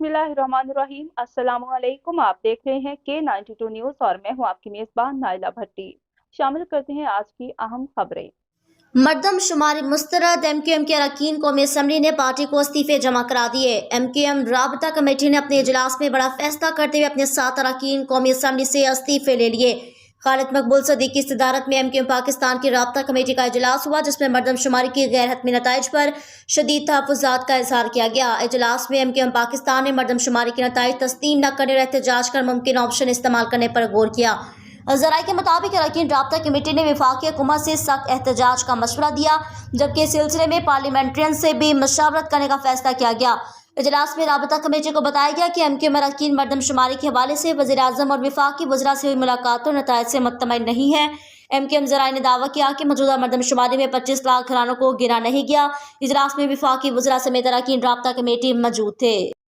बिस्मिल्लाहिर्रहमानिर्रहीम। अस्सलामुअलैकुम। आप देख रहे हैं K92 न्यूज़ और मैं हूं आपकी मेजबान नाइला भट्टी। शामिल करते हैं आज की अहम खबरें। मर्दमशुमारी मुस्तरद। एमक्यूएम के अरकान कौमी असम्बली ने पार्टी को इस्तीफे जमा करा दिए। एमक्यूएम राबता कमेटी ने अपने इजलास में बड़ा फैसला करते हुए अपने 7 अरकान कौमी असम्बली से इस्तीफे ले लिए। खालिद मकबूल सदीक की सदारत में एमक्यूएम पाकिस्तान की राबता कमेटी का इजलास हुआ, जिसमें मर्दमशुमारी की गैर हतमी नताइज पर शदीद तहफ़्फ़ुज़ात का इजहार किया गया। इजलास में एमक्यूएम पाकिस्तान ने मर्दमशुमारी के नताइज तस्लीम न करने और एहतजाज कर मुमकिन ऑप्शन इस्तेमाल करने पर गौर किया। ज़राए के मुताबिक अरकान राबता कमेटी ने वफाकी हुकूमत से सख्त एहतजाज का मशवरा दिया, जबकि इस सिलसिले में पार्लियामेंट्रियन से भी मशावरत करने का फैसला किया गया। इजलास में राबता कमेटी को बताया गया कि एमक्यूएम अरकान मर्दमशुमारी के हवाले से वज़ीर आज़म और वफाकी वज़रा से हुई मुलाकातों और नताइज से मुत्तमईन नहीं है। एमक्यूएम ज़राए ने दावा किया कि मौजूदा मर्दमशुमारी में 25 लाख घरानों को गिना नहीं गया। इजलास में वफाकी वज़रा समेत अरकान राबता कमेटी मौजूद थे।